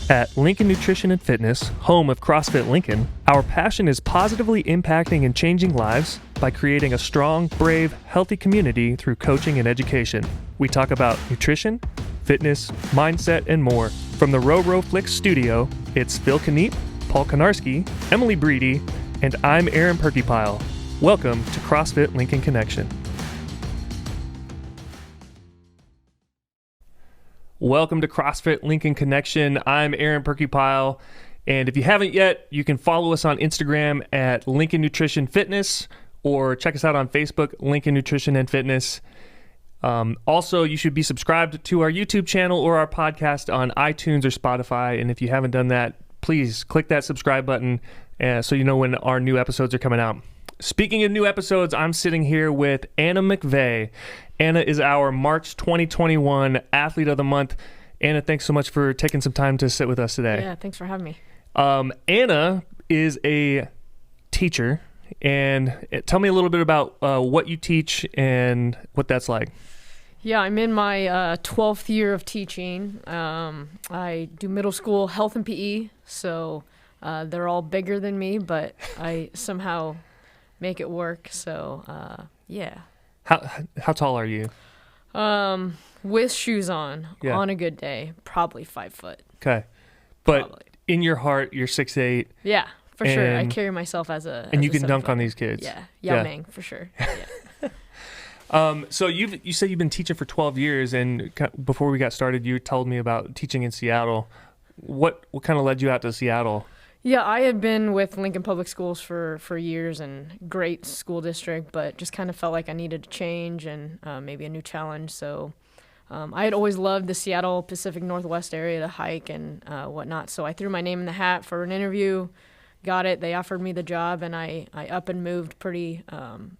At Lincoln Nutrition and Fitness, home of CrossFit Lincoln, our passion is positively impacting and changing lives by creating a strong, brave, healthy community through coaching and education. We talk about nutrition, fitness, mindset, and more. From the Row Flicks studio, it's Phil Kniep, Paul Konarski, Emily Breedy, and I'm Aaron Perkypile. Welcome to CrossFit Lincoln Connection. Welcome to CrossFit Lincoln Connection. I'm Aaron Perkypile, and if you haven't yet, you can follow us on Instagram at Lincoln Nutrition Fitness, or check us out on Facebook, Lincoln Nutrition and Fitness. Also, you should be subscribed to our YouTube channel or our podcast on iTunes or Spotify, and if you haven't done that, please click that subscribe button so you know when our new episodes are coming out. Speaking of new episodes, I'm sitting here with Anna McVeigh. Anna is our March 2021 Athlete of the Month. Anna, thanks so much for taking some time to sit with us today. Yeah, thanks for having me. Anna is a teacher, and tell me a little bit about what you teach and what that's like. Yeah, I'm in my 12th year of teaching. I do middle school health and PE, so they're all bigger than me, but I somehow make it work. So, yeah. How tall are you? With shoes on a good day, probably 5 foot. Okay. But probably. In your heart, you're 6'8". Yeah, for sure. I carry myself as a And you can dunk on these kids. Yeah. Yao Ming, for sure. Yeah. So you said you've been teaching for 12 years, and before we got started, you told me about teaching in Seattle. What kind of led you out to Seattle? Yeah, I had been with Lincoln Public Schools for years, and great school district, but just kind of felt like I needed to change and maybe a new challenge. So I had always loved the Seattle Pacific Northwest area to hike and whatnot. So I threw my name in the hat for an interview, got it. They offered me the job, and I up and moved pretty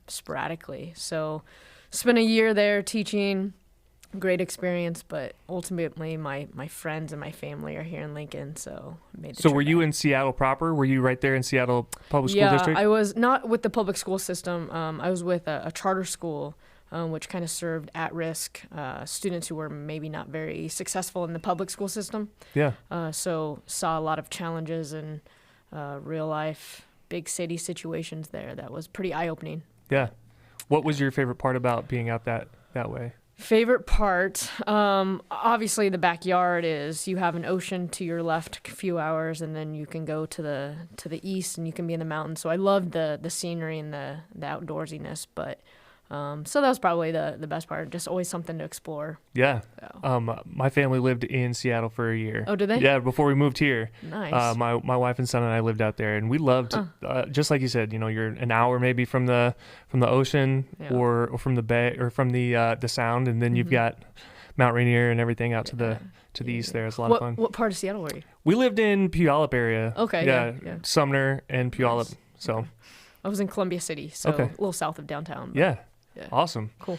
sporadically. So spent a year there teaching. Great experience, but ultimately my friends and my family are here in Lincoln, so I made the So trip were you back. in Seattle proper? Were you right there in Seattle Public School District? Yeah, I was not with the public school system. I was with a charter school, which kind of served at-risk students who were maybe not very successful in the public school system. Yeah. So saw a lot of challenges in real life, big city situations there. That was pretty eye-opening. Yeah. What was your favorite part about being out that way? Favorite part, obviously the backyard is you have an ocean to your left a few hours, and then you can go to the east and you can be in the mountains. So I loved the scenery and the outdoorsiness, but so that was probably the best part, just always something to explore. Yeah. So. My family lived in Seattle for a year. Oh, did they? Yeah, before we moved here. Nice. My wife and son and I lived out there, and we loved just like you said, you're an hour maybe from the ocean or from the bay or from the sound, and then you've got Mount Rainier and everything out to the east there. It's a lot of fun. What part of Seattle were you? We lived in Puyallup area. Okay. Yeah. Sumner and Puyallup. Nice. So I was in Columbia City, so a little south of downtown. Yeah. Yeah. Awesome. Cool.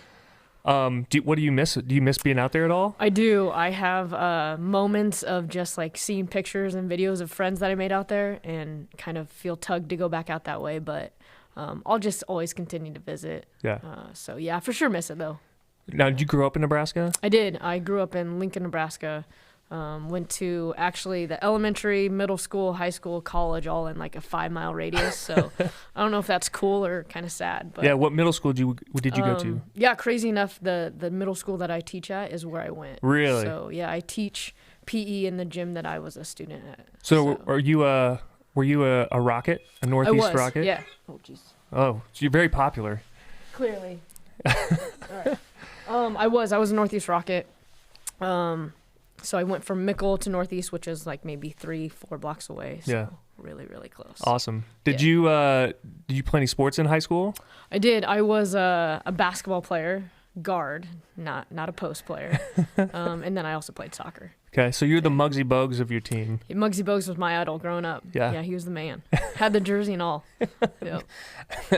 What do you miss? Do you miss being out there at all? I do. I have moments of just like seeing pictures and videos of friends that I made out there and kind of feel tugged to go back out that way, but I'll just always continue to visit. Yeah. So yeah, for sure miss it though. Now, did you grow up in Nebraska? I did. I grew up in Lincoln, Nebraska. Went to actually the elementary, middle school, high school, college, all in like a 5-mile radius. So I don't know if that's cool or kind of sad. But yeah. What middle school did you go to? Yeah, crazy enough, the middle school that I teach at is where I went. Really? So yeah, I teach PE in the gym that I was a student at. So were you a Rocket, a Northeast Rocket? Yeah. Oh jeez. Oh, so you're very popular. Clearly. All right. I was a Northeast Rocket. So I went from Mickle to Northeast, which is like maybe 3-4 blocks away. So yeah. Really, really close. Awesome. Did you play any sports in high school? I did. I was a basketball player, guard, not a post player. And then I also played soccer. Okay, so you're the Muggsy Bogues of your team. Muggsy Bogues was my idol growing up. Yeah. He was the man. Had the jersey and all. Yep.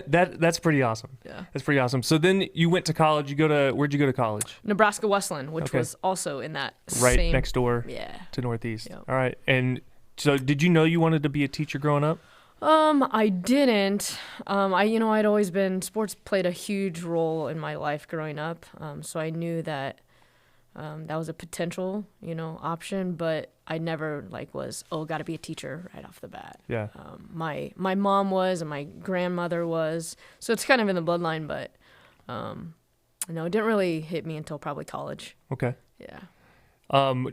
That's pretty awesome. Yeah. That's pretty awesome. So then you went to college. Where'd you go to college? Nebraska Westland, which was also in that right same, next door to Northeast. Yep. All right. And so did you know you wanted to be a teacher growing up? I didn't. I'd always been, sports played a huge role in my life growing up. So I knew that that was a potential, option, but I never like was, got to be a teacher right off the bat. Yeah. My mom was, and my grandmother was, so it's kind of in the bloodline, but no, it didn't really hit me until probably college. Okay. Yeah.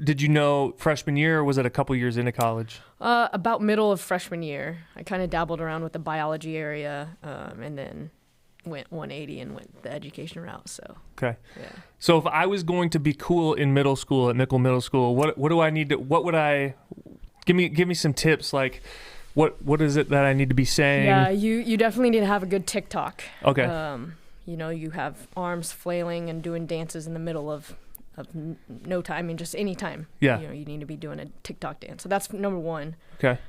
Did you know freshman year, or was it a couple years into college? About middle of freshman year, I kind of dabbled around with the biology area, and then went 180 and went the education route. So. Okay. Yeah. So if I was going to be cool in middle school at Mickle Middle School, what do I need to? What would I? Give me some tips. Like, what is it that I need to be saying? Yeah, you definitely need to have a good TikTok. Okay. You have arms flailing and doing dances in the middle of no time. I mean, just any time. Yeah. You need to be doing a TikTok dance. So that's number one. Okay.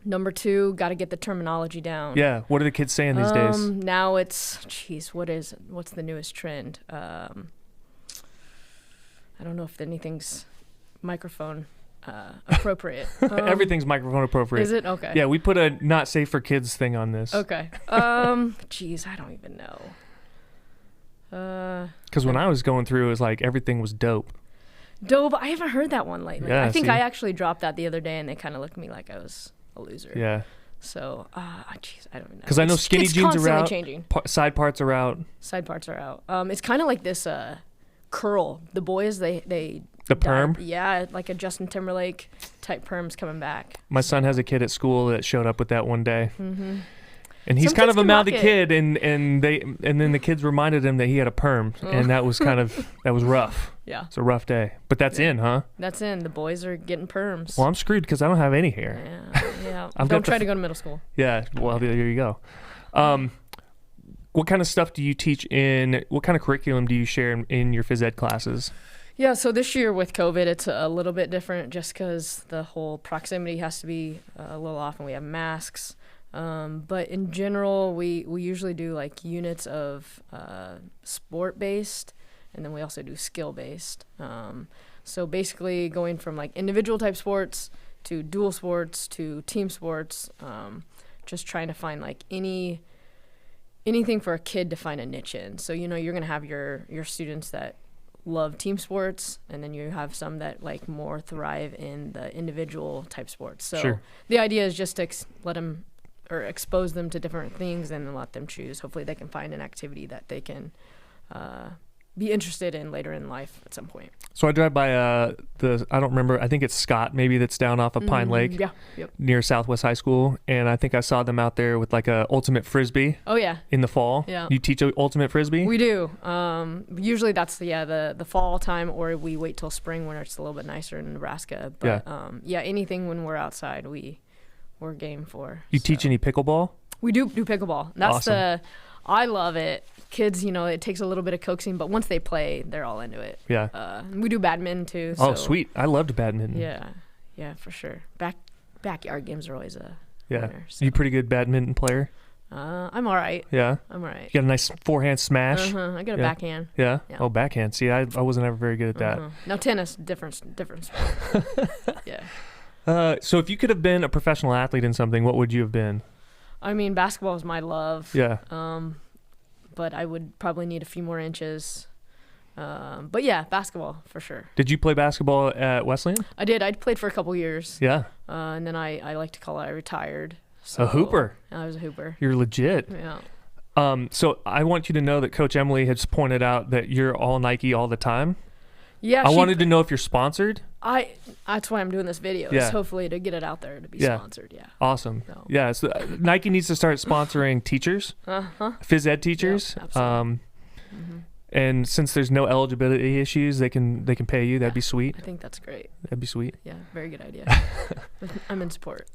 Number two, got to get the terminology down. Yeah. What are the kids saying these days? Now it's, what's the newest trend? I don't know if anything's microphone appropriate. Everything's microphone appropriate. Is it? Okay. Yeah, we put a not safe for kids thing on this. Okay. I don't even know. Because when I was going through, it was like everything was dope. Dope. I haven't heard that one lately. Yeah, I think see? I actually dropped that the other day, and they kind of looked at me like I was a loser. Yeah. So, I don't know. Because I know skinny it's jeans are out. Changing. Side parts are out. Side parts are out. It's kind of like this curl. The boys, they The perm? Yeah, like a Justin Timberlake type perm's coming back. My son has a kid at school that showed up with that one day. Mm-hmm. And he's Some kind kids of a can mouthy rock it. kid, and then the kids reminded him that he had a perm, and that was that was rough. Yeah. It's a rough day. But that's in, huh? That's in. The boys are getting perms. Well, I'm screwed because I don't have any hair. Yeah. I've Don't got try to go to middle school. Yeah. Well, there you go. What kind of stuff do you teach what kind of curriculum do you share in your phys ed classes? Yeah, so this year with COVID, it's a little bit different just because the whole proximity has to be a little off, and we have masks. But in general, we usually do like units of sport-based, and then we also do skill-based. So basically going from like individual type sports to dual sports to team sports, just trying to find like anything for a kid to find a niche in. So, you're going to have your students that love team sports, and then you have some that like more thrive in the individual type sports. So Sure. The idea is just to let them or expose them to different things and then let them choose. Hopefully they can find an activity that they can be interested in later in life at some point. So I drive by I don't remember, I think it's Scott maybe, that's down off of Pine Lake. Yeah. Yep. Near Southwest High School, and I think I saw them out there with like a ultimate frisbee Oh yeah. in the fall. Yeah. You teach ultimate frisbee? We do. Usually that's the fall time, or we wait till spring when it's a little bit nicer in Nebraska. But anything when we're outside, we're game for. You teach any pickleball? We do pickleball. That's Awesome. I love it. Kids, it takes a little bit of coaxing, but once they play, they're all into it. Yeah. We do badminton too. Oh, so, sweet. I loved badminton. Yeah, for sure. Backyard games are always a Yeah. winner. So. You pretty good badminton player? I'm all right. Yeah. I'm all right. You got a nice forehand smash? I got a Yeah. backhand. Yeah? Yeah. Oh, backhand. See, I wasn't ever very good at that. Now tennis, different sport. Yeah. So if you could have been a professional athlete in something, what would you have been? I mean, basketball is my love. Yeah. But I would probably need a few more inches. But yeah, basketball for sure. Did you play basketball at Wesleyan? I did. I played for a couple years. Yeah. And then I like to call it I retired. So A hooper. I was a hooper. You're legit. Yeah. So I want you to know that Coach Emily has pointed out that you're all Nike all the time. Yeah. I wanted to know if you're sponsored. That's why I'm doing this video. Yeah. Is hopefully to get it out there to be Yeah. sponsored. Yeah. Awesome. So. Yeah. So Nike needs to start sponsoring teachers, phys ed teachers. Yeah, absolutely. And since there's no eligibility issues, they can pay you. That'd be sweet. I think that's great. That'd be sweet. Yeah. Very good idea. I'm in support.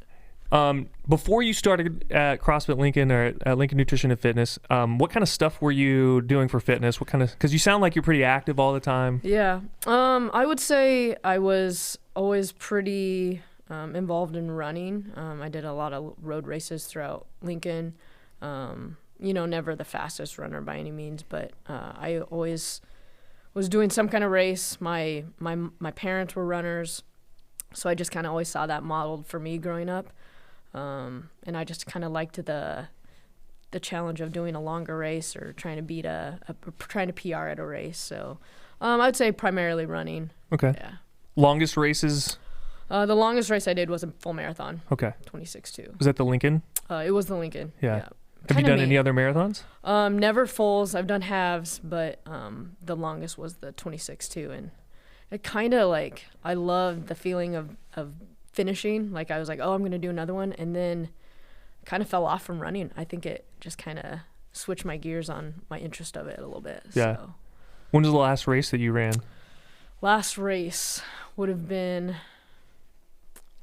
Before you started at CrossFit Lincoln or at Lincoln Nutrition and Fitness, what kind of stuff were you doing for fitness? Because you sound like you're pretty active all the time. Yeah. I would say I was always pretty involved in running. I did a lot of road races throughout Lincoln. Never the fastest runner by any means, but I always was doing some kind of race. My parents were runners, so I just kind of always saw that modeled for me growing up. And I just kind of liked the challenge of doing a longer race or trying to trying to PR at a race. So I would say primarily running. Okay. Yeah. Longest races? The longest race I did was a full marathon. Okay. 26.2. Was that the Lincoln? It was the Lincoln. Yeah. Have you done any other marathons? Never fulls. I've done halves, but the longest was the 26.2, and it kind of like I loved the feeling of finishing. Like I was like, oh, I'm gonna do another one, and then kind of fell off from running. I think it just kind of switched my gears on my interest of it a little bit. Yeah. So. When was the last race that you ran? Last race would have been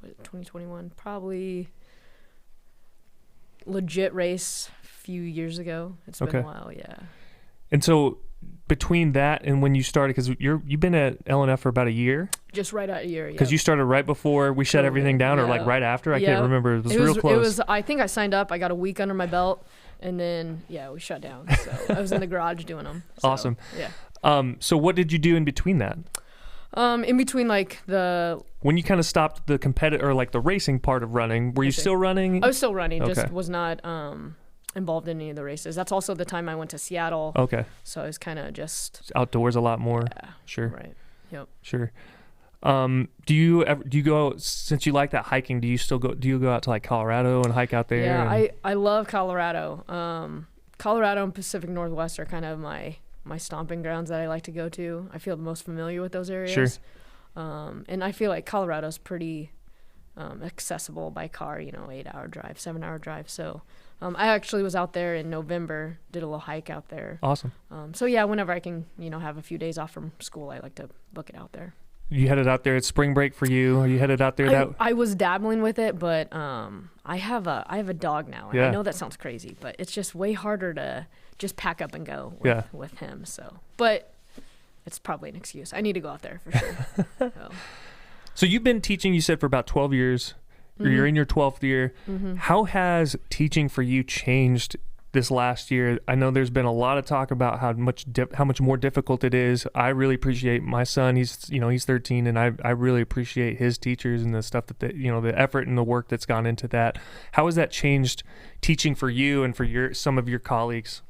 2021, probably. Legit race a few years ago. It's been a while, yeah. And so between that and when you started, because you've been at LNF for about a year? Just right at a year, yeah. Because you started right before we shut everything down, or like right after? I can't remember. It was real close. It was. I think I signed up. I got a week under my belt, and then, we shut down. So I was in the garage doing them. So, awesome. Yeah. So what did you do in between that? In between, like, when you kind of stopped the competitive or like the racing part of running, were you still running? I was still running, just was not involved in any of the races. That's also the time I went to Seattle. Okay. So I was kind of just outdoors a lot more. Yeah. Sure. Right. Yep. Sure. Do you go, since you like that hiking, do you go out to like Colorado and hike out there? Yeah, I love Colorado. Colorado and Pacific Northwest are kind of my stomping grounds that I like to go to. I feel the most familiar with those areas. Sure. And I feel like Colorado's pretty accessible by car, 8-hour drive, 7-hour drive. So I actually was out there in November, did a little hike out there. Awesome. So yeah, whenever I can, have a few days off from school, I like to book it out there. You headed out there at spring break for you? Are you headed out there? I was dabbling with it, but I have a dog now. And I know that sounds crazy, but it's just way harder to just pack up and go with him. So, but it's probably an excuse. I need to go out there for sure. So you've been teaching, you said, for about 12 years. Mm-hmm. You're in your 12th year. Mm-hmm. How has teaching for you changed this last year? I know there's been a lot of talk about how much more difficult it is. I really appreciate my son. He's 13, and I really appreciate his teachers and the stuff that the effort and the work that's gone into that. How has that changed teaching for you and for some of your colleagues?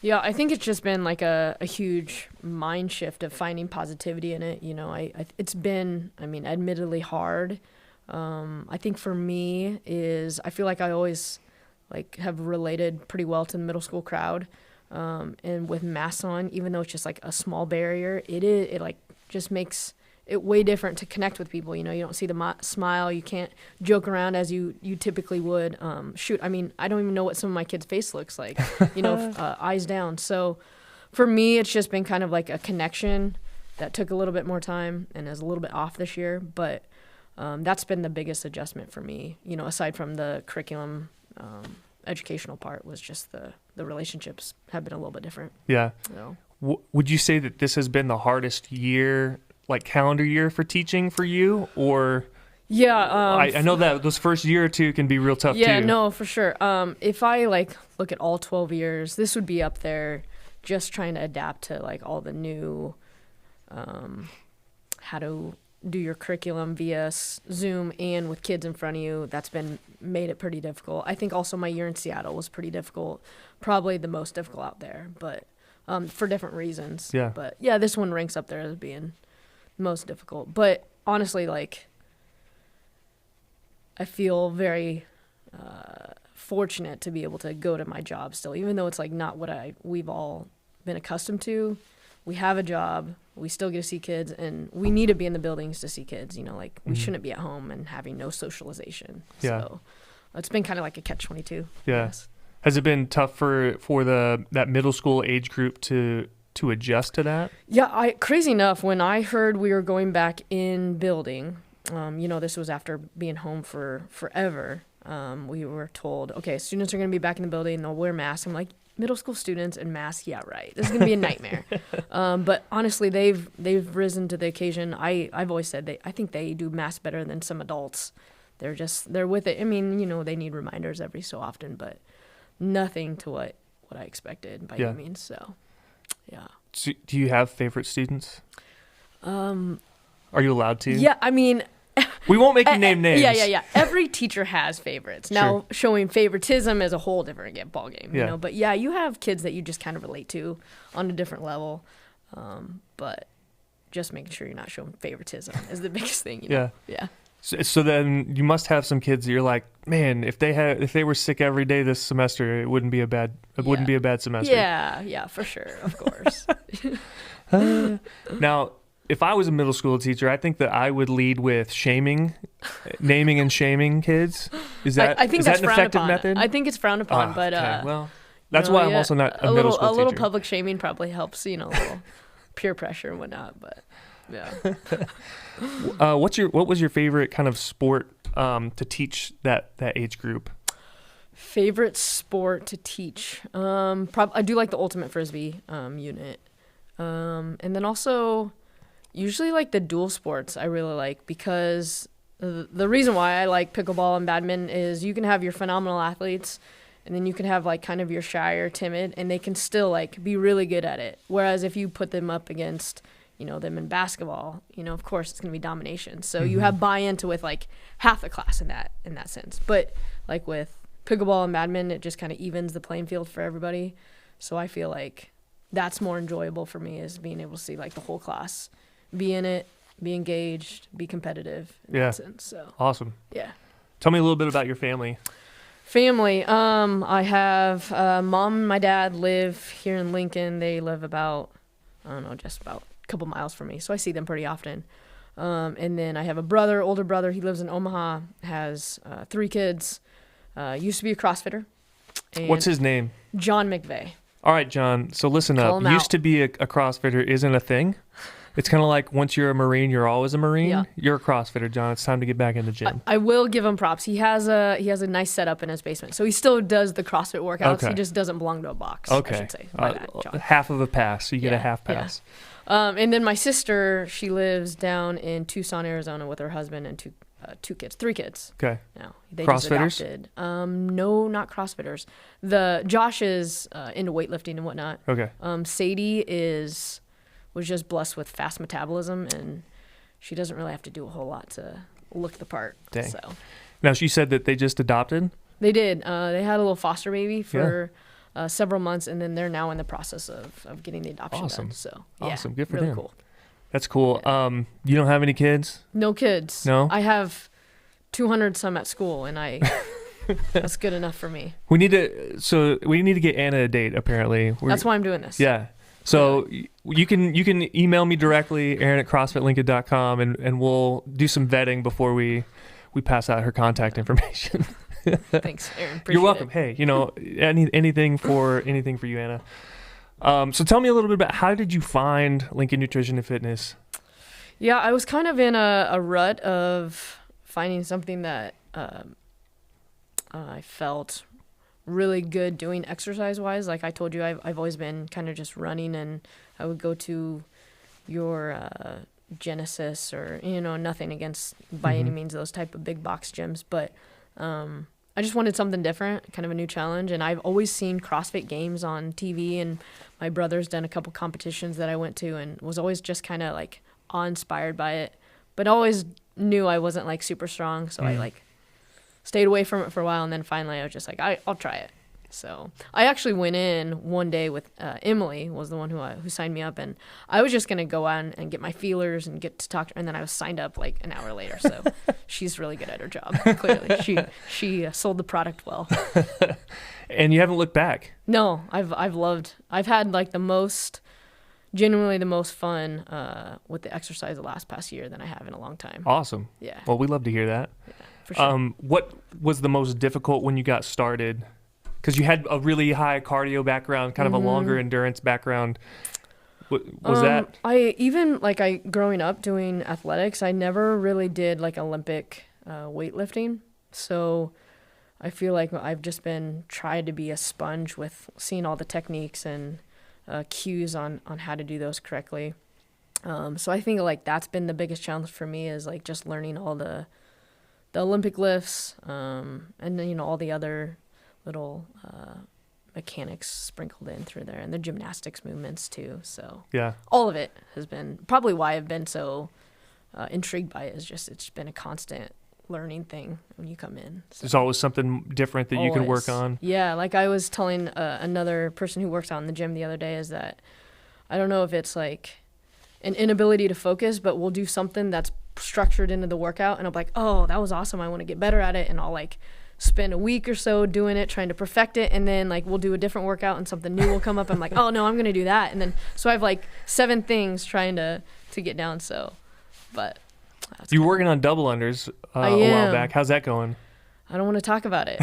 Yeah, I think it's just been like a huge mind shift of finding positivity in it. It's been, admittedly hard. I think for me I feel like I always have related pretty well to the middle school crowd. And with masks on, even though it's just like a small barrier, it just makes it way different to connect with people. You don't see the smile. You can't joke around as you typically would. I don't even know what some of my kids' face looks like, eyes down. So for me, it's just been kind of like a connection that took a little bit more time and is a little bit off this year. But that's been the biggest adjustment for me, aside from the curriculum educational part, was just the relationships have been a little bit different. Yeah. Would you say that this has been the hardest year, like calendar year, for teaching for you? Or yeah, I know that those first year or two can be real tough too. Yeah, no, for sure. If I look at all 12 years, this would be up there, just trying to adapt to all the new how to do your curriculum via Zoom and with kids in front of you. That's made it pretty difficult. I think also my year in Seattle was pretty difficult, probably the most difficult out there, but for different reasons. Yeah. But yeah, this one ranks up there as being most difficult. But honestly, I feel very fortunate to be able to go to my job still, even though it's not what we've all been accustomed to. We have a job, we still get to see kids, and we need to be in the buildings to see kids. We shouldn't be at home and having no socialization. Yeah. So it's been kind of like a catch-22. Yeah. Has it been tough for that middle school age group to adjust to that? Yeah, crazy enough, when I heard we were going back in building, this was after being home for forever. We were told, okay, students are going to be back in the building, they'll wear masks. I'm like, middle school students and masks, yeah, right. This is going to be a nightmare. But honestly, they've risen to the occasion. I've always said I think they do masks better than some adults. They're with it. They need reminders every so often, but nothing to what I expected by any means. So, yeah. So, do you have favorite students? Are you allowed to? Yeah, we won't make you name names. Yeah. Every teacher has favorites. Now, sure. Showing favoritism is a whole different ball game, But yeah, you have kids that you just kind of relate to on a different level. But just making sure you're not showing favoritism is the biggest thing. Yeah. So then you must have some kids that you're like, man, if they were sick every day this semester, it wouldn't be a bad semester. Yeah, for sure, of course. Now, if I was a middle school teacher, I think that I would lead with naming and shaming kids. Is that I think is that's that an frowned effective upon. method? I think it's frowned upon, but okay. Well, that's why I'm also not a middle school teacher. A little public shaming probably helps, a little peer pressure and whatnot. But yeah. What was your favorite kind of sport to teach that age group? Favorite sport to teach? I do like the ultimate frisbee unit, and then also usually like the dual sports. I really like because the reason why I like pickleball and badminton is you can have your phenomenal athletes, and then you can have like kind of your shy or timid, and they can still like be really good at it. Whereas if you put them up against them in basketball, of course it's going to be domination. So you have buy-in to with like half the class in that sense. But like with pickleball and badminton, it just kind of evens the playing field for everybody. So I feel like that's more enjoyable for me, is being able to see like the whole class be in it, be engaged, be competitive in that sense. So awesome. Yeah. Tell me a little bit about your family. I have mom and my dad live here in Lincoln. They live about, just about a couple miles from me, so I see them pretty often. And then I have a older brother. He lives in Omaha, has 3 kids, used to be a CrossFitter. What's his name? John McVeigh. All right, John, so listen up. Used to be a CrossFitter isn't a thing. It's kind of like once you're a Marine, you're always a Marine. Yeah. You're a CrossFitter, John. It's time to get back in the gym. I will give him props. He has a nice setup in his basement, so he still does the CrossFit workouts. Okay. He just doesn't belong to a box. Okay. I should say. By that, John. Half of a pass, so you get a half pass. Yeah. And then my sister, she lives down in Tucson, Arizona, with her husband and 3 kids. Okay. Now they CrossFitters? Just adopted. No, not CrossFitters. Josh is into weightlifting and whatnot. Okay. Sadie was just blessed with fast metabolism, and she doesn't really have to do a whole lot to look the part. Dang. So. Now, she said that they just adopted? They did. They had a little foster baby for several months, and then they're now in the process of getting the adoption done. So, awesome. Good for really them. Cool. That's cool. Yeah. You don't have any kids? No kids. No? I have 200 some at school, and that's good enough for me. We need to get Anna a date, apparently. That's why I'm doing this. Yeah. So you can email me directly, Aaron@CrossFitLincoln.com, and we'll do some vetting before we pass out her contact information. Thanks, Aaron. Appreciate You're welcome. It. Hey, anything for you, Anna. So tell me a little bit about, how did you find Lincoln Nutrition and Fitness? Yeah, I was kind of in a rut of finding something that I felt really good doing exercise-wise. Like I told you, I've always been kind of just running, and I would go to your Genesis or, nothing against by any means those type of big box gyms, but I just wanted something different, kind of a new challenge. And I've always seen CrossFit games on TV, and my brother's done a couple competitions that I went to, and was always just kind of like awe-inspired by it, but always knew I wasn't like super strong, so I like stayed away from it for a while, and then finally I was just like, I'll try it. So I actually went in one day with Emily, was the one who signed me up, and I was just gonna go on and get my feelers and get to talk to her, and then I was signed up like an hour later. So she's really good at her job. Clearly, she sold the product well. And you haven't looked back. No, I've had like genuinely the most fun with the exercise the past year than I have in a long time. Awesome. Yeah. Well, we love to hear that. Yeah, for sure. What was the most difficult when you got started? Because you had a really high cardio background, kind of a longer endurance background. Was that? Growing up doing athletics, I never really did like Olympic weightlifting. So I feel like I've just been trying to be a sponge with seeing all the techniques and cues on how to do those correctly. So I think like that's been the biggest challenge for me, is like just learning all the Olympic lifts, and then, all the other little mechanics sprinkled in through there, and the gymnastics movements too. So yeah, all of it has been probably why I've been so intrigued by it. Is just it's been a constant learning thing when you come in. So. There's always something different that you can work on. Yeah, like I was telling another person who works out in the gym the other day, is that I don't know if it's like an inability to focus, but we'll do something that's structured into the workout, and I'm like, oh, that was awesome. I want to get better at it, and I'll like spend a week or so doing it, trying to perfect it, and then like we'll do a different workout and something new will come up. I'm like, oh no, I'm gonna do that, and then so I have like 7 things trying to get down. So, but you were working on double unders a while back. How's that going? I don't want to talk about it.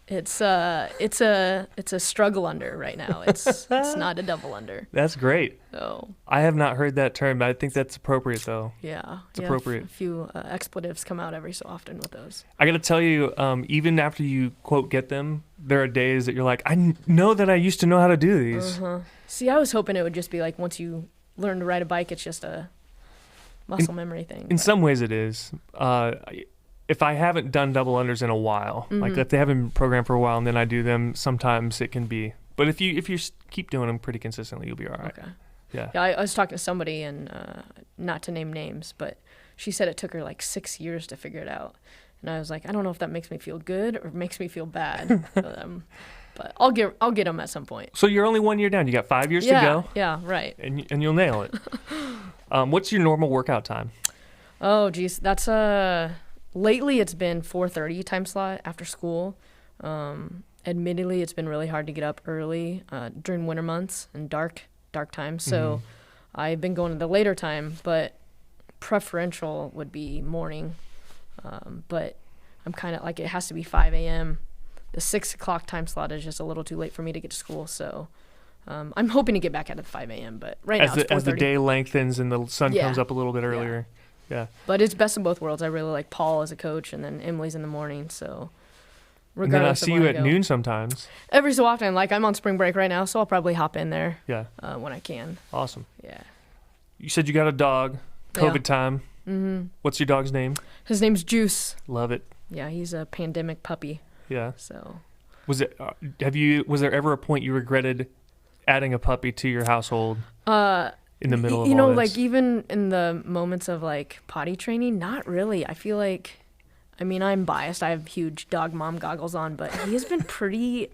It's a struggle under right now. It's not a double under. That's great. So I have not heard that term, but I think that's appropriate though. Yeah, it's appropriate. A few expletives come out every so often with those. I got to tell you, even after you quote get them, there are days that you're like, I know that I used to know how to do these. See, I was hoping it would just be like once you learn to ride a bike, it's just a muscle memory thing. In some ways, it is. If I haven't done double unders in a while, like if they haven't been programmed for a while and then I do them, sometimes it can be. But if you keep doing them pretty consistently, you'll be all right. Okay. Yeah. I was talking to somebody, and not to name names, but she said it took her like 6 years to figure it out. And I was like, I don't know if that makes me feel good or makes me feel bad. But I'll get them at some point. So you're only 1 year down. You got 5 years to go. Yeah, right. And you'll nail it. What's your normal workout time? Oh, geez, that's lately it's been 4:30 time slot after school. Admittedly, it's been really hard to get up early during winter months and dark times. So I've been going to the later time, but preferential would be morning. But I'm kind of like, it has to be 5 a.m. The 6 o'clock time slot is just a little too late for me to get to school. So I'm hoping to get back at 5 a.m. But right now it's 4:30. As the day lengthens and the sun comes up a little bit earlier. Yeah. But it's best of both worlds. I really like Paul as a coach, and then Emily's in the morning. So and then I see you at noon sometimes. Every so often. Like I'm on spring break right now, so I'll probably hop in there when I can. Awesome. Yeah. You said you got a dog. COVID time. Mm-hmm. What's your dog's name? His name's Juice. Love it. Yeah, he's a pandemic puppy. Yeah. So. Was there ever a point you regretted adding a puppy to your household? In the middle of all this? Like even in the moments of like potty training, not really. I feel like, I mean, I'm biased. I have huge dog mom goggles on, but he has been pretty,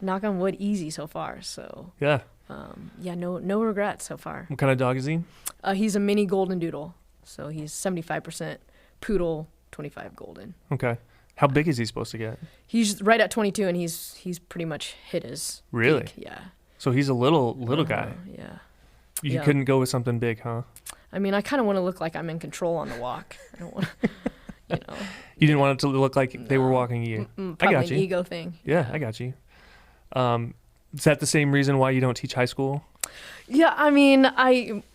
knock on wood, easy so far. So yeah. No regrets so far. What kind of dog is he? He's a mini golden doodle. So he's 75% poodle, 25 golden. Okay. How big is he supposed to get? He's right at 22, and he's pretty much hit his Really? peak. Yeah. So he's a little guy. Yeah. You couldn't go with something big, huh? I mean, I kind of want to look like I'm in control on the walk. I don't want to, You didn't want it to look like they were walking you. Probably I got you. An ego thing. Yeah, I got you. Is that the same reason why you don't teach high school? Yeah, I mean,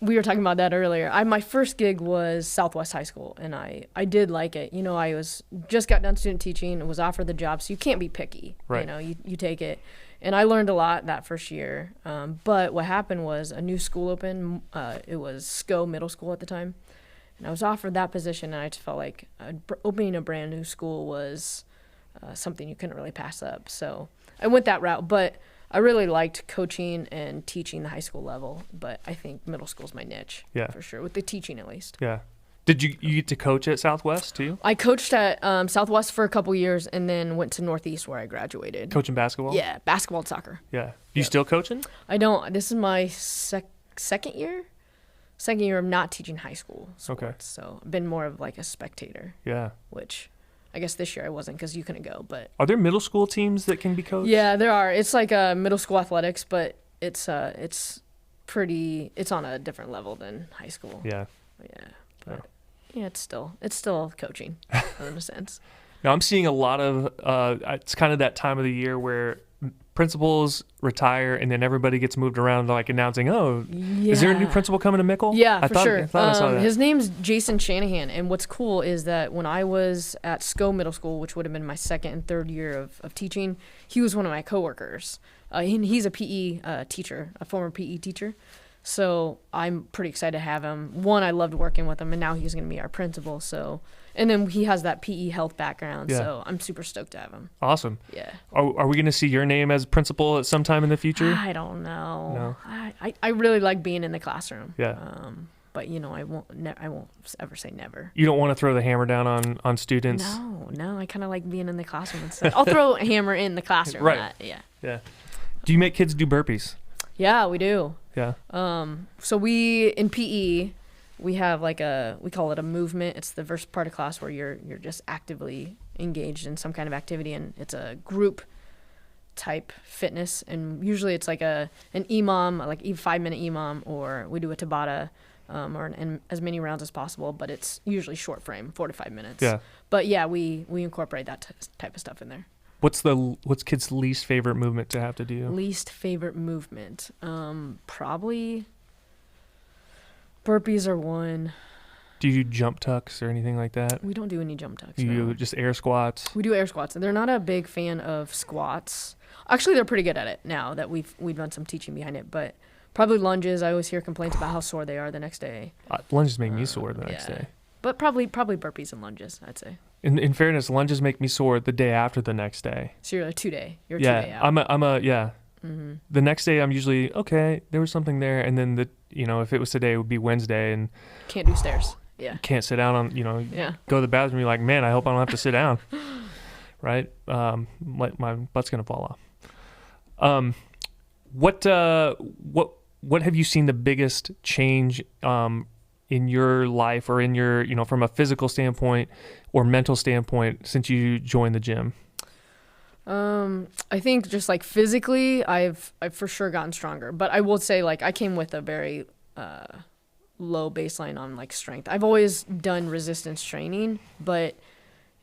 we were talking about that earlier. My first gig was Southwest High School, and I did like it. I just got done student teaching and was offered the job, so you can't be picky. Right. You take it. And I learned a lot that first year. But what happened was a new school opened. It was SCO Middle School at the time. And I was offered that position, and I just felt like opening a brand new school was something you couldn't really pass up. So I went that route. But I really liked coaching and teaching the high school level. But I think middle school's my niche, for sure, with the teaching at least. Yeah. Did you get to coach at Southwest too? I coached at Southwest for a couple years and then went to Northeast where I graduated. Coaching basketball? Yeah, basketball and soccer. Yeah. You still coaching? I don't. This is my second year of not teaching high school sports. Okay. So I've been more of like a spectator. Yeah. Which I guess this year I wasn't because you couldn't go. But are there middle school teams that can be coached? Yeah, there are. It's like middle school athletics, but it's on a different level than high school. Yeah. Yeah. But yeah, it's still coaching in a sense. Now I'm seeing a lot of it's kind of that time of the year where principals retire and then everybody gets moved around, like announcing, is there a new principal coming to Mickle? Yeah, I thought I saw that. His name's Jason Shanahan, and what's cool is that when I was at SCO Middle School, which would have been my second and third year of teaching, he was one of my coworkers. He's a PE teacher, a former PE teacher. So I'm pretty excited to have him. One, I loved working with him, and now he's going to be our principal. So, and then he has that PE health background, so I'm super stoked to have him. Awesome. Yeah. Are we going to see your name as principal at some time in the future? I don't know. No. I really like being in the classroom. Yeah. But I won't ever say never. You don't want to throw the hammer down on students. No. I kind of like being in the classroom instead. I'll throw a hammer in the classroom. Right. Yeah. Yeah. Do you make kids do burpees? Yeah, we do. Yeah. So we in PE we have we call it a movement. It's the first part of class where you're just actively engaged in some kind of activity, and it's a group type fitness, and usually it's like an EMOM, like 5-minute EMOM, or we do a Tabata, and as many rounds as possible, but it's usually short frame, 4 to 5 minutes. Yeah. But yeah, we incorporate that type of stuff in there. What's kids' least favorite movement to have to do? Least favorite movement, probably burpees are one. Do you do jump tucks or anything like that? We don't do any jump tucks. You No. do just air squats? We do air squats, and they're not a big fan of squats. Actually, they're pretty good at it now that we've done some teaching behind it. But probably lunges. I always hear complaints about how sore they are the next day. Lunges make me sore the next yeah. day. But probably burpees and lunges, I'd say. In fairness, lunges make me sore the day after the next day. So you're a 2-day. You're a Yeah, 2-day out. yeah. Mm-hmm. The next day I'm usually okay. There was something there, and then if it was today, it would be Wednesday, and Can't do stairs. Yeah. can't sit down on Yeah. go to the bathroom. You're like, man, I hope I don't have to sit down. Right? Like my butt's gonna fall off. What have you seen the biggest change in your life, or in your from a physical standpoint or mental standpoint since you joined the gym? I think just like physically, I've for sure gotten stronger. But I will say, like, I came with a very low baseline on like strength. I've always done resistance training, but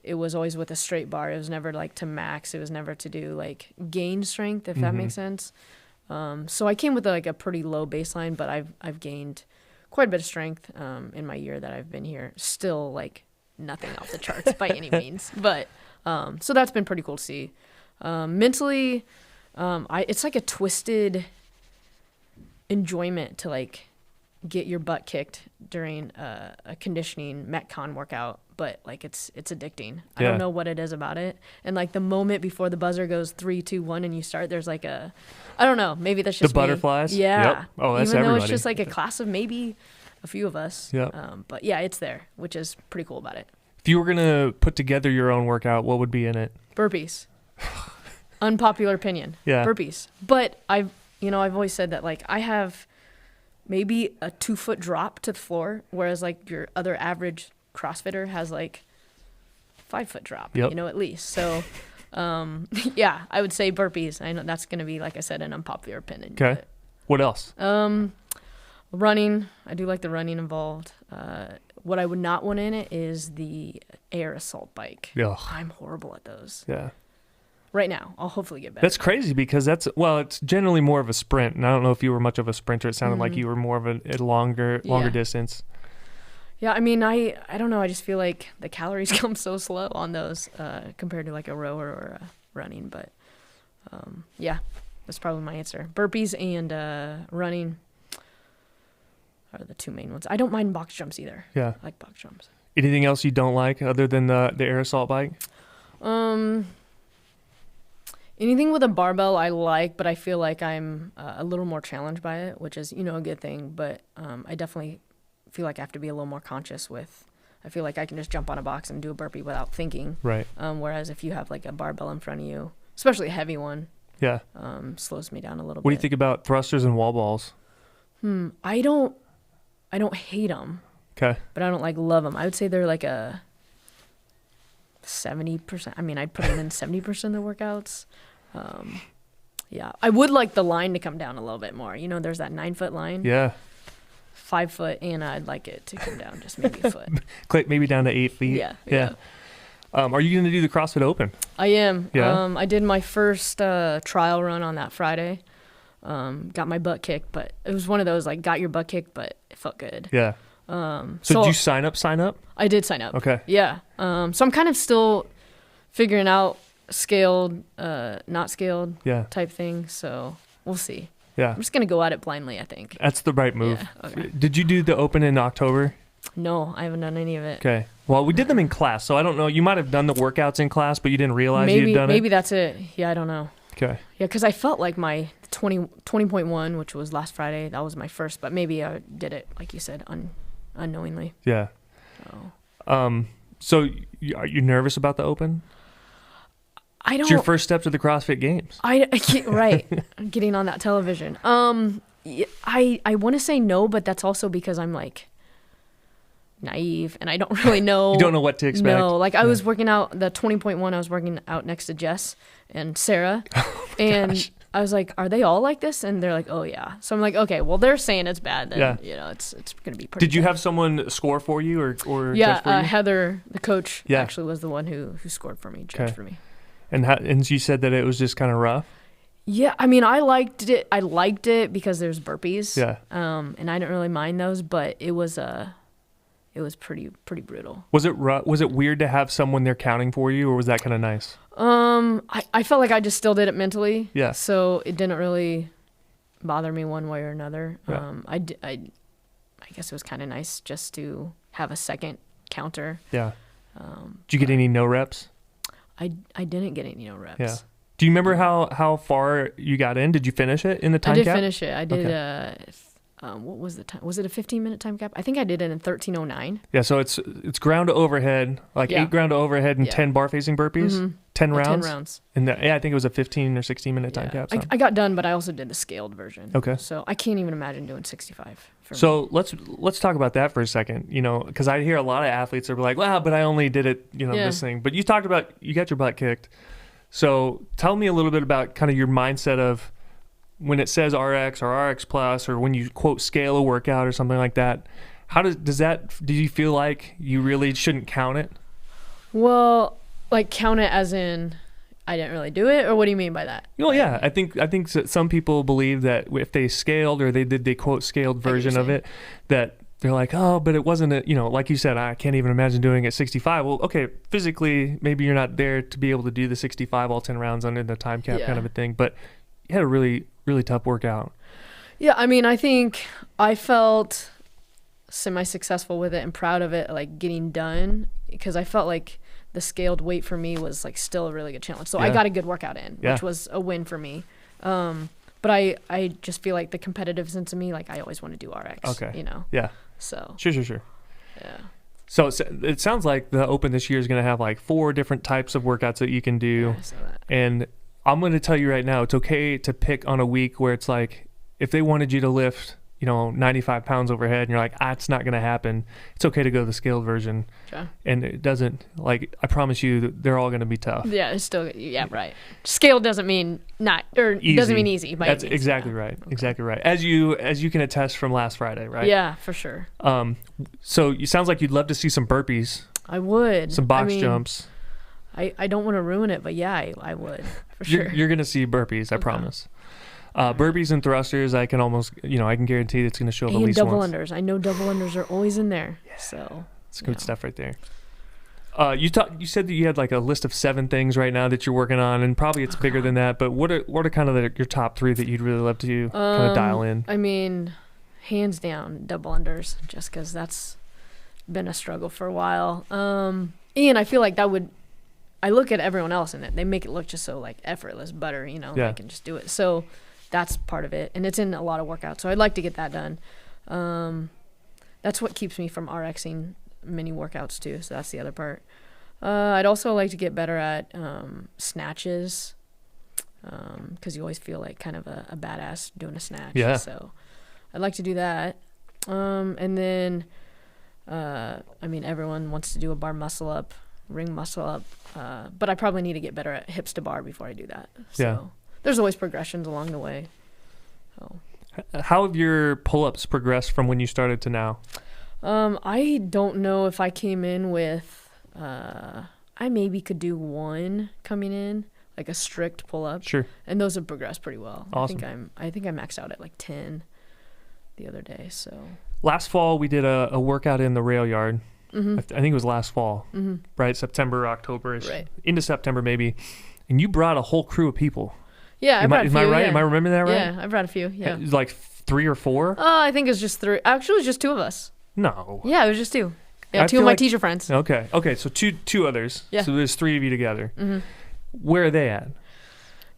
it was always with a straight bar. It was never like to max. It was never to do like gain strength, if that makes sense. So I came with like a pretty low baseline, but I've gained quite a bit of strength in my year that I've been here. Still like nothing off the charts by any means, but so that's been pretty cool to see. Mentally, it's like a twisted enjoyment to like get your butt kicked during a conditioning Metcon workout, but like it's addicting. I don't know what it is about it. And like the moment before the buzzer goes 3, 2, 1 and you start, there's like I don't know, maybe that's just the me. butterflies. Yeah. Yep. Oh, that's Even though everybody. it's just like a class of maybe a few of us. Yep. But yeah, it's there, which is pretty cool about it. If you were gonna put together your own workout, what would be in it? Burpees. Unpopular opinion. Yeah. Burpees. But I've always said that like I have maybe a 2-foot drop to the floor, whereas like your other average CrossFitter has like 5-foot drop, Yep. at least. So, yeah, I would say burpees. I know that's going to be, like I said, an unpopular opinion. Okay. What else? Running. I do like the running involved. What I would not want in it is the air assault bike. Yeah. I'm horrible at those. Yeah. Right now. I'll hopefully get better. That's crazy because it's generally more of a sprint. And I don't know if you were much of a sprinter. It sounded like you were more of a longer distance. Yeah, I mean, I don't know. I just feel like the calories come so slow on those compared to like a rower or a running. But yeah, that's probably my answer. Burpees and running are the two main ones. I don't mind box jumps either. Yeah. I like box jumps. Anything else you don't like other than the air assault bike? Anything with a barbell I like, but I feel like I'm a little more challenged by it, which is, a good thing. But I definitely feel like I have to be a little more conscious with. I feel like I can just jump on a box and do a burpee without thinking. Right. Whereas if you have like a barbell in front of you, especially a heavy one, yeah, slows me down a little bit. What do you think about thrusters and wall balls? I don't hate them. Okay. But I don't like love them. I would say they're like a 70%. I mean, I'd put them in 70% of the workouts. Yeah, I would like the line to come down a little bit more. There's that 9-foot line. Yeah. 5 foot, and I'd like it to come down just maybe a foot. Click maybe down to 8 feet. Yeah. Are you going to do the CrossFit Open? I am. Yeah. I did my first trial run on that Friday. Got my butt kicked, but it was one of those like got your butt kicked, but it felt good. Yeah. So did you sign up? I did sign up. Okay. Yeah. So I'm kind of still figuring out scaled, not scaled type thing. So we'll see. Yeah. I'm just going to go at it blindly, I think. That's the right move. Yeah, okay. Did you do the Open in October? No, I haven't done any of it. Okay. Well, we did them in class, so I don't know. You might have done the workouts in class, but you didn't realize you'd done it? Maybe that's it. Yeah, I don't know. Okay. Yeah, because I felt like my 20.1, which was last Friday, that was my first, but maybe I did it, like you said, unknowingly. Yeah. So are you nervous about the Open? I don't. It's your first step to the CrossFit Games. Right. Getting on that television. I want to say no, but that's also because I'm like naive and I don't really know. You don't know what to expect. No, like I was working out the 20.1. I was working out next to Jess and Sarah, and gosh. I was like, "Are they all like this?" And they're like, "Oh yeah." So I'm like, "Okay, well they're saying it's bad. Then it's gonna be pretty." Did you bad. have someone score for you or Yeah, judge for you? Heather, the coach, Yeah. actually was the one who scored for me, judged for me. And you said that it was just kind of rough. Yeah, I mean, I liked it. I liked it because there's burpees. Yeah. And I didn't really mind those, but it was pretty brutal. Was it was it weird to have someone there counting for you, or was that kind of nice? I felt like I just still did it mentally. Yeah. So it didn't really bother me one way or another. Yeah. I guess it was kind of nice just to have a second counter. Yeah. Did you get any no reps? I didn't get any no reps. Yeah. Do you remember how far you got in? Did you finish it in the time cap? I did finish it. I did. Okay. What was the time? Was it a 15-minute time cap? I think I did it in 13:09. Yeah. So it's ground to overhead, like 8 ground to overhead and 10 bar facing burpees. Mm-hmm. 10 rounds. 10 rounds. And I think it was a 15 or 16-minute time cap. So. I got done, but I also did the scaled version. Okay. So I can't even imagine doing 65. So let's talk about that for a second. You know, because I hear a lot of athletes that are like, "Wow, but I only did it, this thing." But you talked about you got your butt kicked. So tell me a little bit about kind of your mindset of when it says RX or RX plus, or when you quote scale a workout or something like that. How do you feel like you really shouldn't count it? Well, like count it as in I didn't really do it, or what do you mean by that? Well, yeah, I think some people believe that if they scaled or they did the quote scaled version of it, that they're like, oh, but it wasn't like you said, I can't even imagine doing it 65. Well, okay, physically, maybe you're not there to be able to do the 65 all 10 rounds under the time cap kind of a thing, but you had a really, really tough workout. Yeah, I mean, I think I felt semi-successful with it and proud of it, like getting done, because I felt like the scaled weight for me was like still a really good challenge. So I got a good workout in, which was a win for me. But I just feel like the competitive sense of me, like I always want to do RX. Okay. Yeah. So. Sure. Yeah. So it sounds like the Open this year is going to have like 4 different types of workouts that you can do. Yeah, I saw that. And I'm going to tell you right now, it's okay to pick on a week where it's like, if they wanted you to lift, 95 pounds overhead and you're like, it's not going to happen. It's okay to go the scaled version. Okay. And it doesn't, like, I promise you that they're all going to be tough. Yeah, it's still, right. Scaled doesn't mean not, or easy. Doesn't mean easy. That's exactly right. Okay. Exactly right. As you can attest from last Friday, right? Yeah, for sure. So it sounds like you'd love to see some burpees. I would. Some box jumps. I don't want to ruin it, but yeah, I would, for sure. You're going to see burpees, I promise. Burpees and thrusters, I can almost, I can guarantee it's going to show up at least double once. unders. I know double unders are always in there. Yeah. So it's good stuff right there. You said that you had like a list of 7 things right now that you're working on, and probably it's bigger than that. But what are kind of your top 3 that you'd really love to kind of dial in? I mean, hands down, double unders, just because that's been a struggle for a while. And I feel like I look at everyone else in it. They make it look just so like effortless, butter, I can just do it. So that's part of it. And it's in a lot of workouts. So I'd like to get that done. That's what keeps me from RXing mini workouts too. So that's the other part. I'd also like to get better at snatches, because you always feel like kind of a badass doing a snatch. Yeah. So I'd like to do that. And then, everyone wants to do a bar muscle up, ring muscle up, but I probably need to get better at hips to bar before I do that. So there's always progressions along the way. So. How have your pull-ups progressed from when you started to now? I don't know if I came in with, I maybe could do 1 coming in, like a strict pull-up. Sure. And those have progressed pretty well. Awesome. I think I maxed out at like 10 the other day. So. Last fall we did a workout in the rail yard. Mm-hmm. I think it was last fall, right? September, October-ish, right. Into September maybe. And you brought a whole crew of people. Yeah, Am I right? Yeah. Am I remembering that right? Yeah, I brought a few, yeah. Like 3 or 4? I think it was just 3. Actually, it was just 2 of us. No. Yeah, it was just 2. Yeah, 2 of my teacher friends. Okay, so two others. Yeah. So there's 3 of you together. Mm-hmm. Where are they at?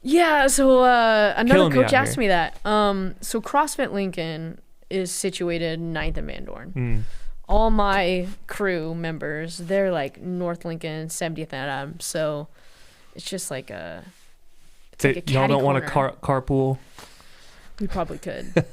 Yeah, so another coach asked me that. So CrossFit Lincoln is situated 9th and Van Dorn. All my crew members, they're like North Lincoln, 70th and Adams. So it's just like a... Y'all don't want to carpool? We probably could.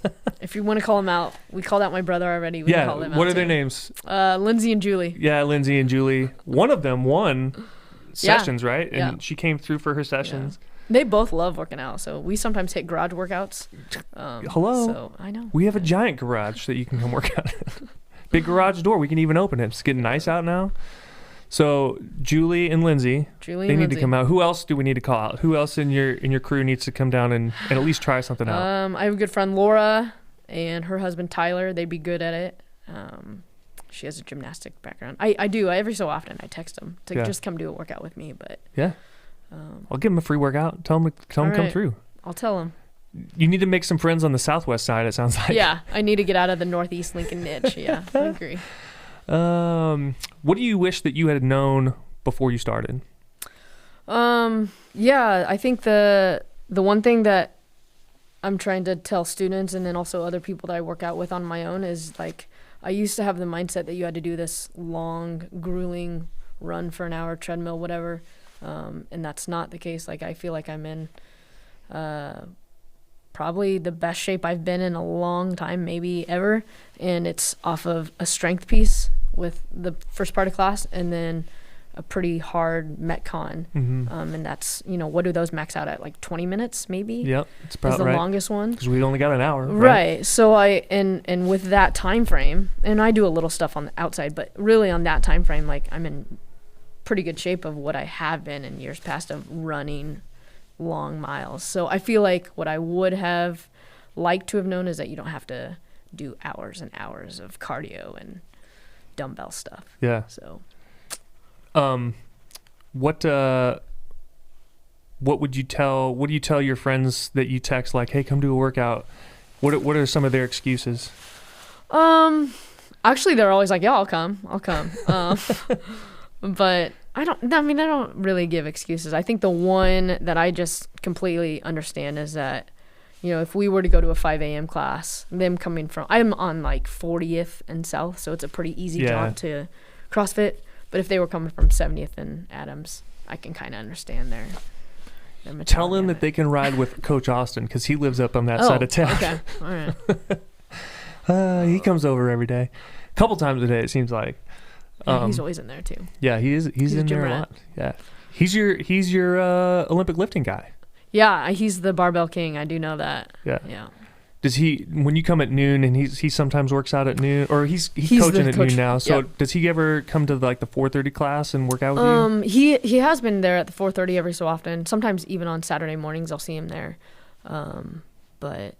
If you want to call them out, we called out my brother already. We can call them out what are too. their names? Lindsay and Julie. Yeah, Lindsay and Julie. One of them won sessions, right? And she came through for her sessions. Yeah. They both love working out, so we sometimes hit garage workouts. Hello. So I know. We have a giant garage that you can come work out in. Big garage door. We can even open it. It's getting nice out now. So Julie and Lindsay, they need to come out. Who else do we need to call out? Who else in your crew needs to come down and at least try something out? I have a good friend, Laura, and her husband, Tyler. They'd be good at it. She has a gymnastic background. I do. Every so often, I text them to just come do a workout with me. But yeah. I'll give them a free workout. Tell them come through. I'll tell them. You need to make some friends on the southwest side, it sounds like. Yeah, I need to get out of the northeast Lincoln niche. Yeah, I agree. What do you wish that you had known before you started? Yeah, I think the one thing that I'm trying to tell students and then also other people that I work out with on my own is like I used to have the mindset that you had to do this long, grueling run for an hour, treadmill, whatever. And that's not the case. Like I feel like I'm in probably the best shape I've been in a long time, maybe ever. And it's off of a strength piece with the first part of class and then a pretty hard Metcon. And that's, what do those max out at? Like 20 minutes maybe? Yep. It's about the longest one. Because we only got an hour. Right. So and with that time frame, and I do a little stuff on the outside, but really on that time frame, like I'm in pretty good shape of what I have been in years past of running long miles. So I feel like what I would have liked to have known is that you don't have to do hours and hours of cardio and dumbbell stuff. Yeah. So what do you tell your friends that you text like, hey, come do a workout? What are some of their excuses? Actually they're always like, yeah, I'll come. But I don't really give excuses. I think the one that I just completely understand is that, if we were to go to a 5 a.m. class, them coming from, I'm on like 40th and South, so it's a pretty easy jaunt to CrossFit. But if they were coming from 70th and Adams, I can kind of understand their Tell them that they can ride with Coach Austin because he lives up on that side of town. Okay, all right. He comes over every day. A couple times a day, it seems like. Yeah, he's always in there too. Yeah, he's in there a lot. Yeah, he's your Olympic lifting guy. Yeah, he's the barbell king. I do know that. Yeah. Does he, when you come at noon, and he sometimes works out at noon, or he's coaching at noon now? So does he ever come to like the 4:30 class and work out with you? He has been there at the 4:30 every so often. Sometimes even on Saturday mornings, I'll see him there. But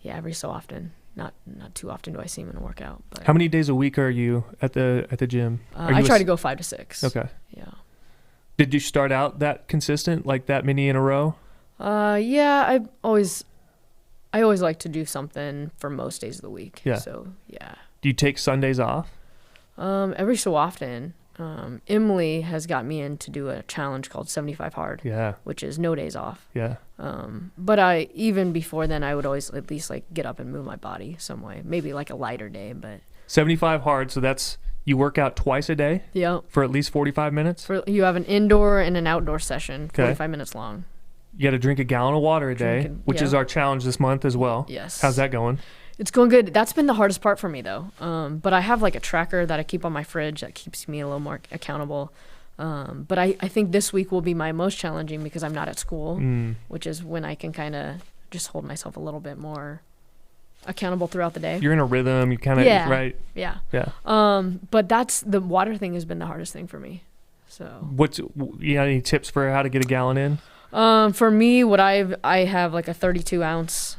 yeah, every so often. Not too often do I see him in a workout. But how many days a week are you at the gym? I try to go 5 to 6. Okay. Yeah. Did you start out that consistent, like that many in a row? Yeah. I always like to do something for most days of the week. Yeah. So yeah. Do you take Sundays off? Every so often. Emily has got me in to do a challenge called 75 Hard. Yeah. Which is no days off. Yeah. But even before then, I would always at least like get up and move my body some way. Maybe like a lighter day, but 75 Hard. So that's, you work out twice a day? Yeah. For at least 45 minutes? You have an indoor and an outdoor session, 45 minutes long. You got to drink a gallon of water a day, which is our challenge this month as well. Yes. How's that going? It's going good. That's been the hardest part for me, though. But I have like a tracker that I keep on my fridge that keeps me a little more accountable. But I think this week will be my most challenging because I'm not at school, which is when I can kind of just hold myself a little bit more accountable throughout the day. You're in a rhythm. You kind of, right? Yeah. Yeah. But the water thing has been the hardest thing for me. So. You got any tips for how to get a gallon in? For me, I have like a 32 ounce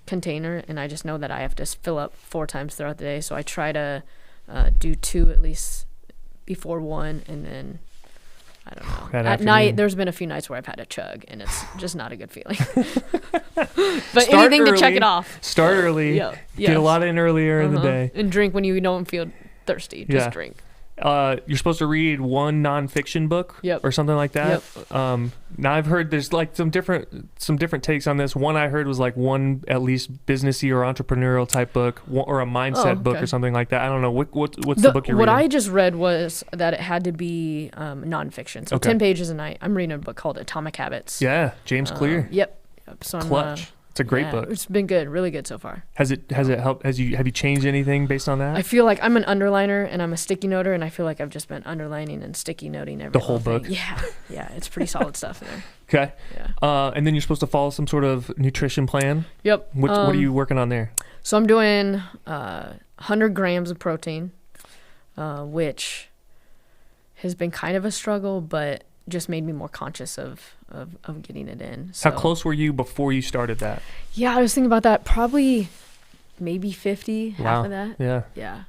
container, and I just know that I have to fill up 4 times throughout the day. So I try to do 2 at least before 1, and then I don't know. At night, there's been a few nights where I've had to chug, and it's just not a good feeling. But anything to check it off. Start early. Get a lot in earlier in the day, and drink when you don't feel thirsty. Just drink. You're supposed to read one nonfiction book or something like that. Now I've heard there's like some different takes on this. One I heard was like one at least businessy or entrepreneurial type book, or a mindset book or something like that. I don't know. What's the book you're reading? What I just read was that it had to be nonfiction. So 10 pages a night. I'm reading a book called Atomic Habits. Yeah, James Clear. Yep. So Clutch. It's a great book. It's been good, really good so far. Has it helped? Have you changed anything based on that? I feel like I'm an underliner and I'm a sticky noter, and I feel like I've just been underlining and sticky noting every the whole book. Thing. Yeah, it's pretty solid stuff in there. Okay. Yeah. And then you're supposed to follow some sort of nutrition plan. Yep. What are you working on there? So I'm doing 100 grams of protein, which has been kind of a struggle, but just made me more conscious of getting it in. So, how close were you before you started that? Yeah, I was thinking about that. Probably maybe 50, half of that. Yeah. Yeah.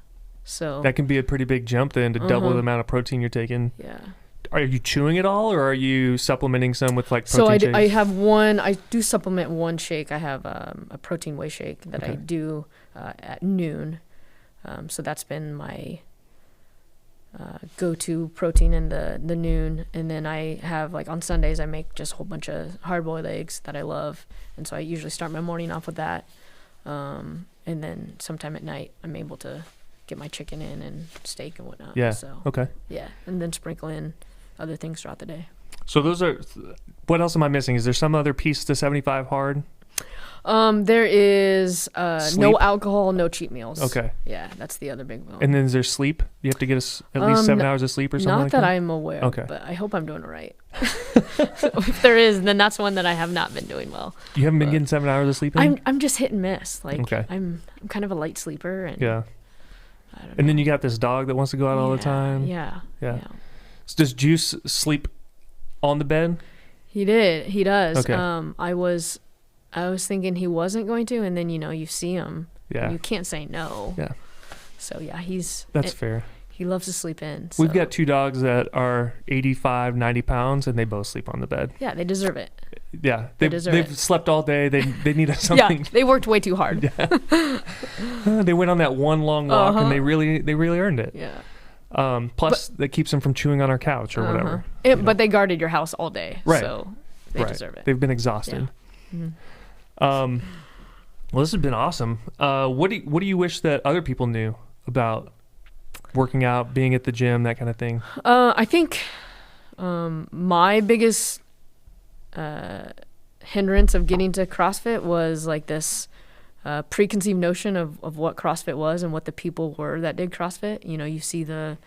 So that can be a pretty big jump then to double the amount of protein you're taking. Yeah. Are you chewing it all, or are you supplementing some with like so protein shakes? I have one. I do supplement one shake. I have a protein whey shake that I do at noon. So that's been my go-to protein in the noon. And then I have, like, on Sundays I make just a whole bunch of hard-boiled eggs that I love, and so I usually start my morning off with that. And then sometime at night I'm able to get my chicken in and steak and whatnot. Yeah. So Okay. yeah, and then sprinkle in other things throughout the day. So those are. What else am I missing? Is there some other piece to 75 hard? There is no Sleep? alcohol, no cheat meals. Okay. Yeah, that's the other big one. And then is there sleep? You have to get at least 7 hours of sleep or something Not like that that? I'm aware Okay. of, but I hope I'm doing it right. If there is, then that's one that I have not been doing well. You haven't been getting 7 hours of sleep in? I'm just hit and miss. Like, Okay. I'm kind of a light sleeper. And Yeah. I don't know. And then you got this dog that wants to go out all the time. Yeah. So does Juice sleep on the bed? He does. Okay. I was thinking he wasn't going to, and then, you see him. Yeah. And you can't say no. Yeah. So yeah, That's fair. He loves to sleep in. We've so- got 2 dogs that are 85, 90 pounds, and they both sleep on the bed. Yeah, they deserve it. Yeah. They deserve they've it. slept all day. They need something. Yeah, they worked way too hard. They went on that one long walk, and they really earned it. Yeah. Plus, that keeps them from chewing on our couch or whatever. But they guarded your house all day. Right. So they deserve it. They've been exhausted. Yeah. Mm-hmm. Well, this has been awesome. What do you wish that other people knew about working out, being at the gym, that kind of thing? I think my biggest hindrance of getting to CrossFit was like this preconceived notion of what CrossFit was and what the people were that did CrossFit. You see the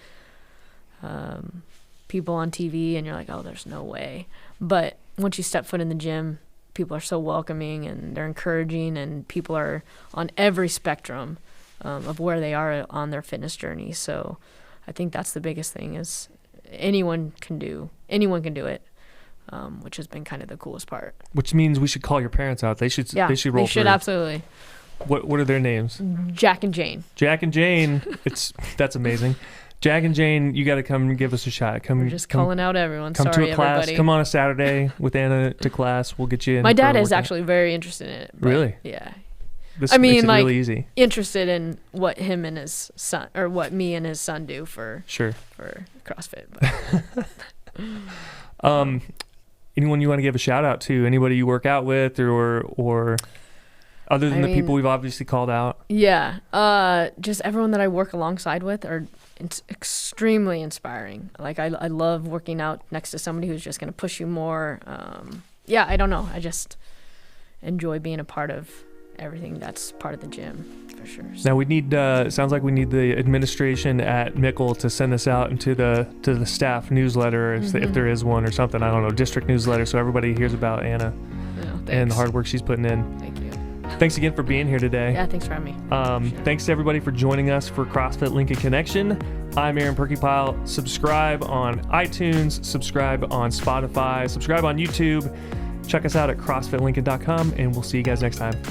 people on TV and you're like, oh, there's no way. But once you step foot in the gym, people are so welcoming and they're encouraging, and people are on every spectrum of where they are on their fitness journey. So I think that's the biggest thing, is anyone can do it, which has been kind of the coolest part. Which means we should call your parents out. They should roll through. They should, absolutely. What are their names? Jack and Jane. Jack and Jane. That's amazing. Jack and Jane, you got to come and give us a shot. We're just calling out everyone. Come Sorry, to a class. everybody. Come on a Saturday with Anna to class. We'll get you in. My dad for a is workout. actually very interested in it. Really? Yeah. This I mean, makes it like, really easy. interested in what him and his son, or what me and his son do for CrossFit. But. Anyone you want to give a shout out to? Anybody you work out with, or other than the people we've obviously called out? Yeah. Just everyone that I work alongside with it's extremely inspiring. Like, I love working out next to somebody who's just going to push you more. I don't know. I just enjoy being a part of everything that's part of the gym, for sure. So. Now we need. Sounds like we need the administration at Mickle to send this out into the staff newsletter, if there is one or something. I don't know, district newsletter, so everybody hears about Anna and the hard work she's putting in. Thank you. Thanks again for being here today. Yeah, thanks for having me. Thanks to everybody for joining us for CrossFit Lincoln Connection. I'm Aaron Perkypile. Subscribe on iTunes, subscribe on Spotify, subscribe on YouTube. Check us out at CrossFitLincoln.com, and we'll see you guys next time.